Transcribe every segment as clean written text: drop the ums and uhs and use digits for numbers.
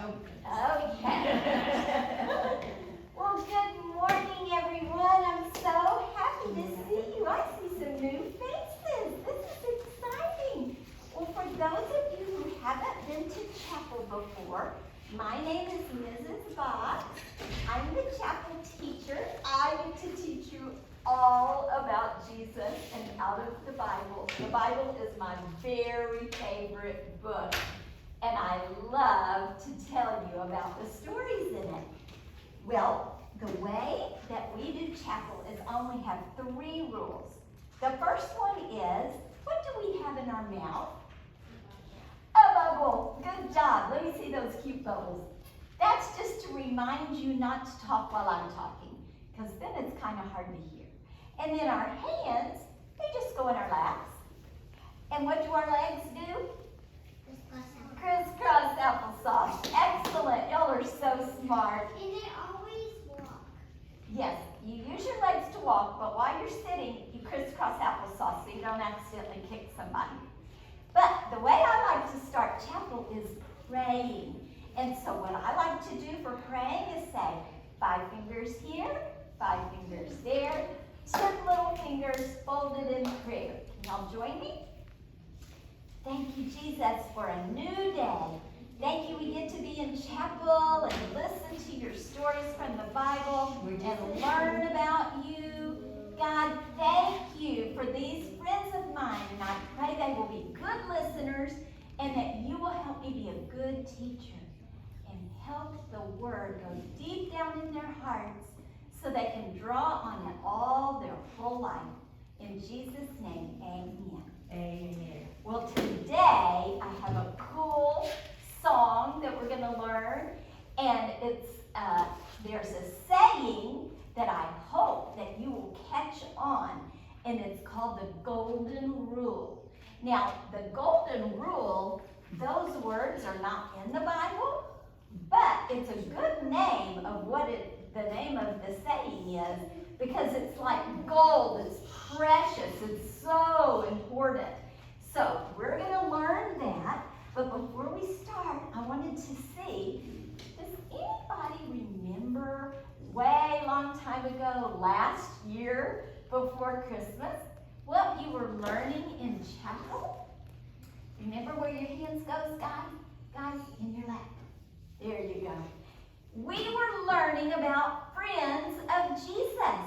Okay. Well, good morning, everyone. I'm so happy to see you. I see some new faces. This is exciting. Well, for those of you who haven't been to chapel before, my name is Mrs. B.I.B.L.E. I'm the chapel teacher. I get to teach you all about Jesus and out of the Bible. The Bible is my very favorite book, and I love to tell you about the stories in it. Well, the way that we do chapel is only have 3 rules. The first one is, what do we have in our mouth? A bubble. Good job. Let me see those cute bubbles. That's just to remind you not to talk while I'm talking, because then it's kind of hard to hear. And then our hands, they just go in our laps. And what do our legs do? Crisscross applesauce. Excellent. Y'all are so smart. And they always walk. Yes, you use your legs to walk, but while you're sitting, you crisscross applesauce so you don't accidentally kick somebody. But the way I like to start chapel is praying. And so what I like to do for praying is say, 5 fingers here, 5 fingers there, 10 little fingers folded in prayer. Can y'all join me? Thank you, Jesus, for a new day. Thank you, we get to be in chapel and listen to your stories from the Bible and learn about you. God, thank you for these friends of mine, and I pray they will be good listeners and that you will help me be a good teacher and help the word go deep down in their hearts so they can draw on it all their whole life. In Jesus' name, amen. Amen. Well, today I have a cool song that we're going to learn, and it's there's a saying that I hope that you will catch on, and it's called the Golden Rule. Now, the Golden Rule, those words are not in the Bible, but it's a good name of what the name of the saying is, because it's like gold, it's precious, it's so important. So we're going to learn that, but before we start, I wanted to see, does anybody remember way long time ago, last year before Christmas, what you were learning in chapel? Remember where your hands go, guys? In your lap. There you go. We were learning about friends of Jesus.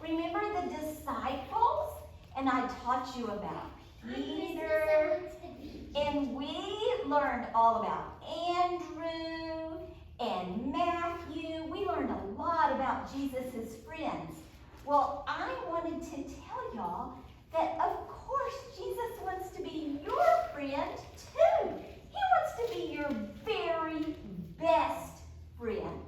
Remember the disciples? And I taught you about Peter, and we learned all about Andrew and Matthew. We learned a lot about Jesus' friends. Well, I wanted to tell y'all that of course Jesus wants to be your friend too. He wants to be your very best friend.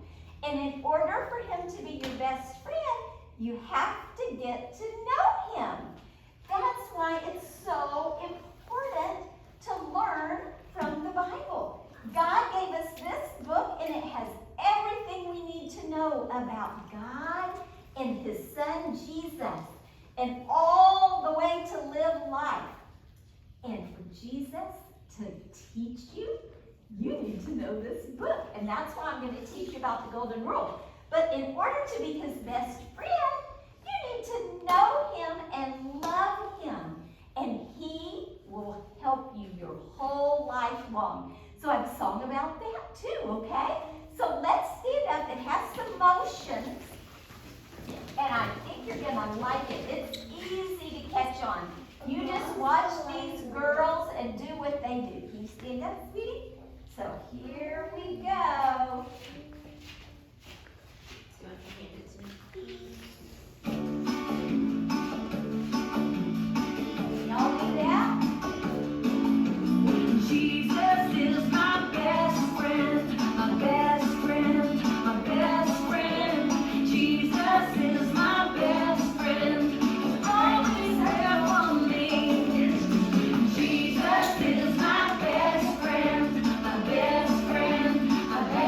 And in order for him to be your best friend, you have to get to know him. That's why it's so important to learn from the Bible. God gave us this book, and it has everything we need to know about God and his son Jesus and all the way to live life. And for Jesus to teach you, you need to know this book. And that's why I'm going to teach you about the Golden Rule. But in order to be his best friend, you need to know him and love him. And he will help you your whole life long. So I have a song about that too, okay? So let's stand up. It has some motions. And I think you're going to like it. It's easy to catch on. You just watch these girls and do what they do. Can you stand up, sweetie? So here we go. Y'all do that? Jesus is my best friend, my best friend, my best friend. Jesus is my best friend, he's always there for me. Jesus is my best friend, my best friend, my best friend.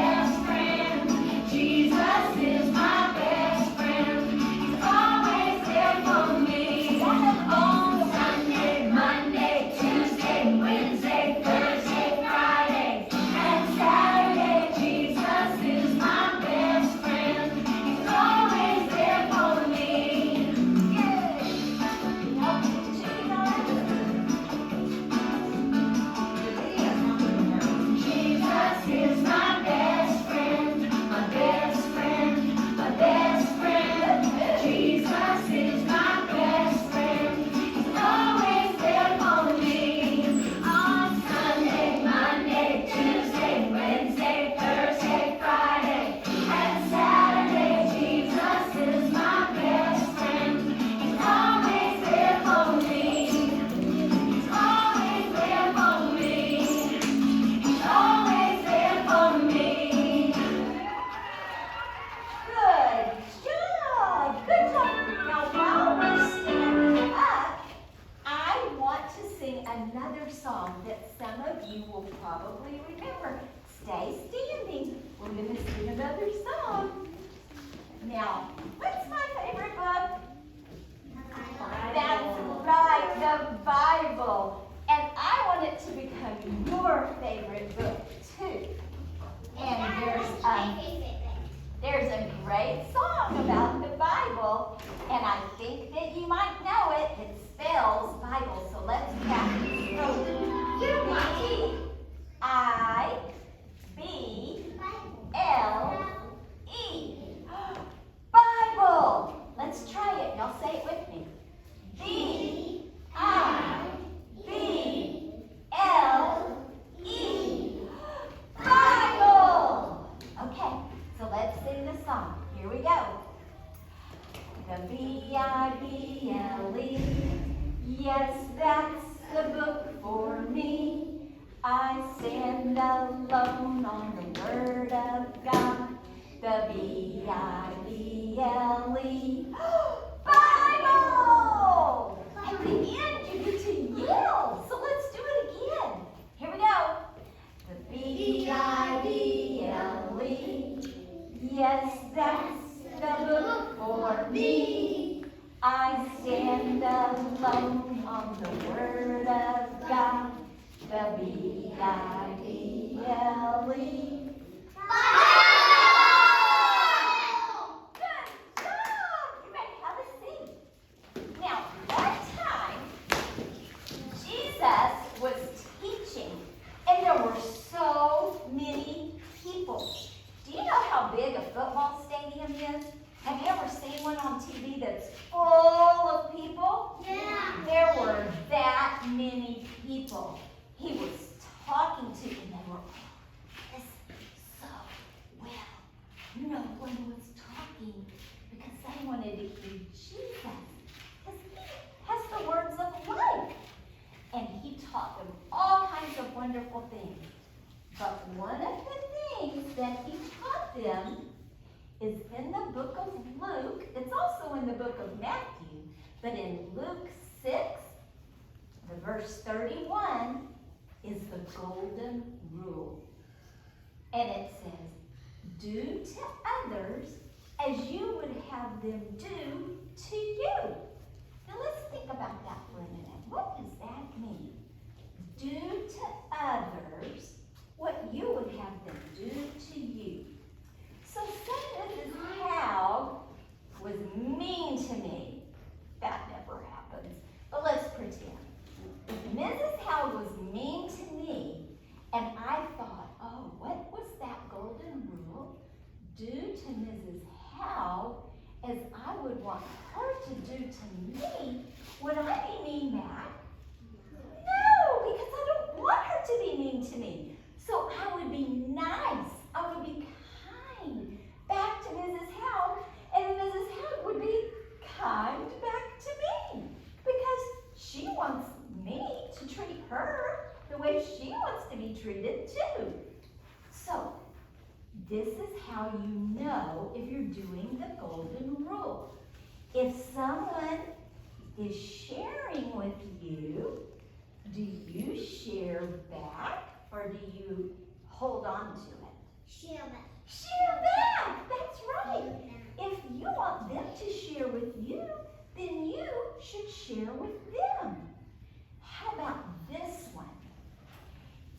you will probably remember. Stay standing. We're going to sing another song. Now, what's my favorite book? That's right, the Bible. And I want it to become your favorite book, too. And there's a great song about the Bible, and I think that you might know it. It spells Bible, so let's practice. B-I-B-L-E. Bible. Let's try it. Y'all say it with me. B-I-B-L-E. Bible. Okay, so let's sing the song. Here we go. The B-I-B-L-E. Yes, that's the book for me. I stand alone on the Word of God. The B-I-B-L-E. Bible! At the end, you get to yell. So let's do it again. Here we go. The B-I-B-L-E. Yes, that's the book for me. I stand alone on the Word of God. The B-I-B-L-E. Good job! You may have a seat. Now, one time, Jesus was teaching, and there were so many people. Do you know how big a football stadium is? Have you ever seen one on TV that's full of people? Yeah. There were that many people. He was talking to, and they were all listening so well. No one was talking because they wanted to hear Jesus, because he has the words of life. And he taught them all kinds of wonderful things. But one of the things that he taught them is in the book of Luke. It's also in the book of Matthew, but in Luke 6, the verse 31 is the golden rule. And it says, do to others as you would have them do to you. Now let's think about that for a minute. What does that mean? Do to others what you would have them do to you. So say Mrs. Howe was mean to me. That never happens. But let's pretend. If Mrs. Howe was mean to me, and I thought, oh, what was that golden rule? Do to Mrs. Howe as I would want her to do to me. Would I be mean back? No, because I don't want her to be mean to me. So I would be nice. I would be kind back to Mrs. Howe, and Mrs. Howe would be kind back to me because she wants me to treat her the way she wants to be treated too. So this is how you know if you're doing the golden rule. If someone is sharing with you, do you share back or do you hold on to it? Share back. Share back, that's right. If you want them to share with you, then you should share with them. How about this one?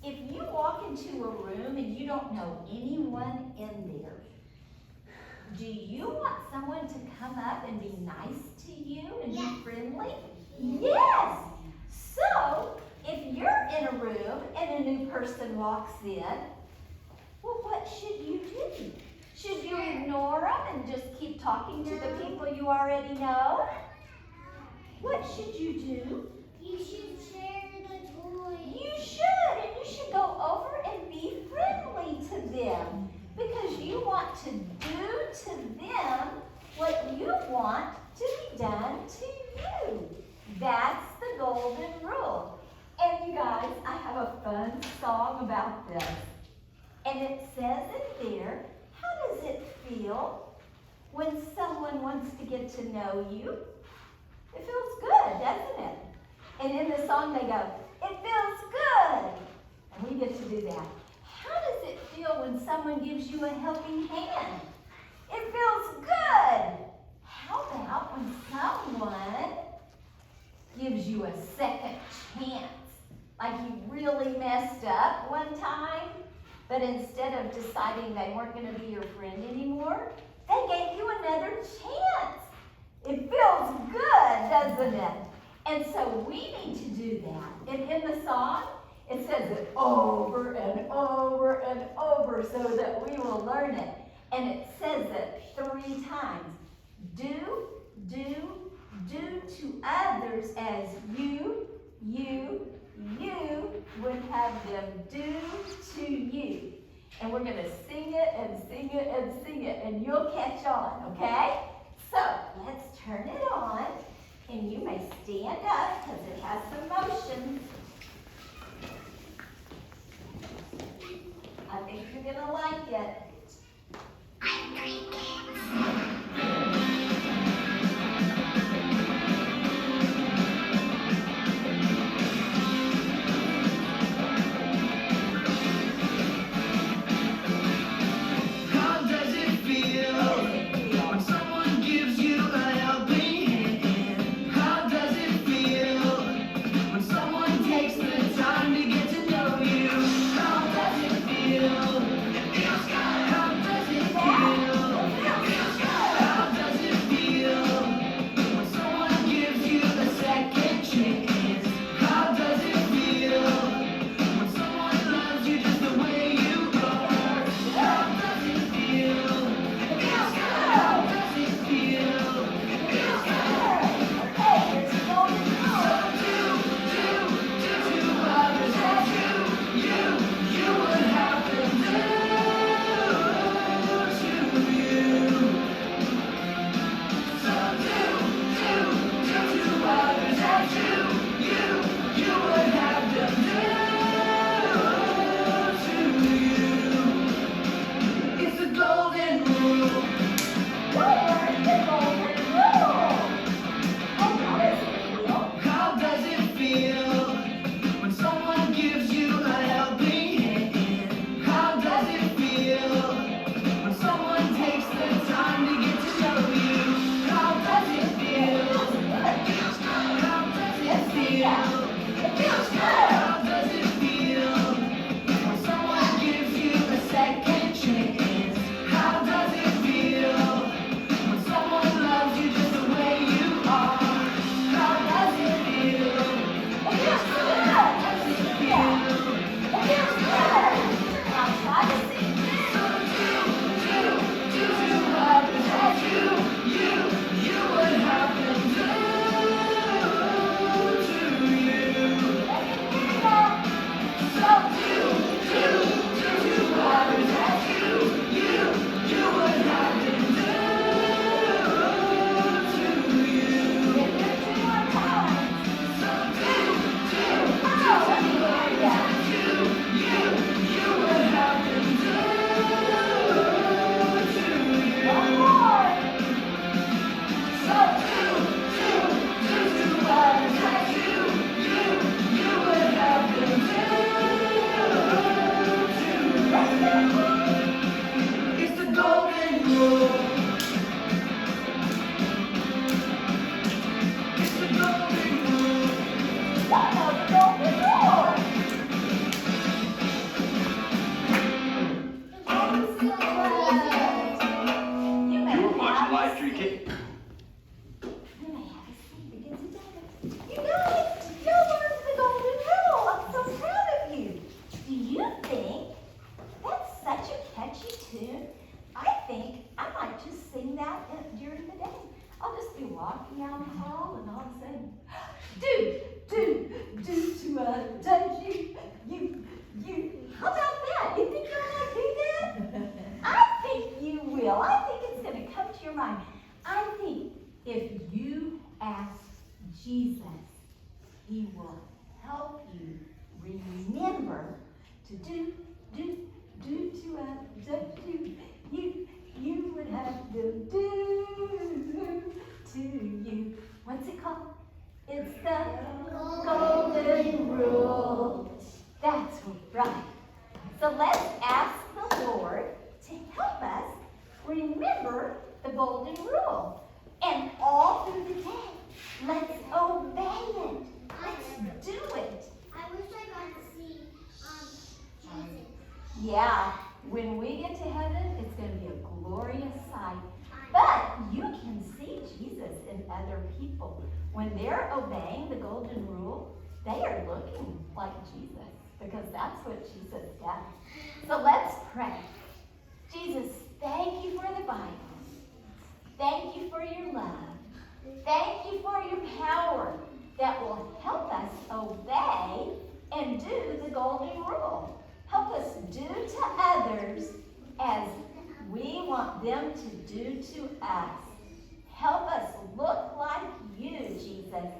If you walk into a room and you don't know anyone in there, do you want someone to come up and be nice to you and be friendly? Yes! So, if you're in a room and a new person walks in, well, what should you do? Should you ignore them and just keep talking to the people you already know? What should you do? You should share the toys. You should, and you should go over and be friendly to them because you want to do to them what you want to be done to you. That's the golden rule. And you guys, I have a fun song about this. And it says in there, how does it feel when someone wants to get to know you? It feels good, doesn't it? And in the song they go, it feels good. And we gives you a helping hand. It feels good. How about when someone gives you a second chance? Like you really messed up one time, but instead of deciding they weren't going to be your friend anymore, they gave you another chance. It feels good, doesn't it? And so we need to do that. And in the song, it says it over and over and over so that we will learn it. And it says it 3 times. Do to others as you would have them do to you. And we're going to sing it and sing it and sing it, and you'll catch on, okay? So let's turn it on, and you may stand up because it has some motion. I think you're going to like it. Jesus, He will help you remember to do to others you would have them do to you. What's it called? It's the golden rule. That's right. So let's ask the Lord to Yeah, when we get to heaven, it's going to be a glorious sight. But you can see Jesus in other people. When they're obeying the golden rule, they are looking like Jesus because that's what Jesus does. So let's pray. Jesus, thank you for the Bible. Thank you for your love. Thank you for your power that will help us obey and do the golden rule. Help us do to others as we want them to do to us. Help us look like you, Jesus,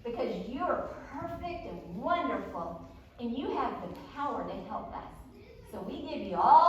because you are perfect and wonderful, and you have the power to help us. So we give you all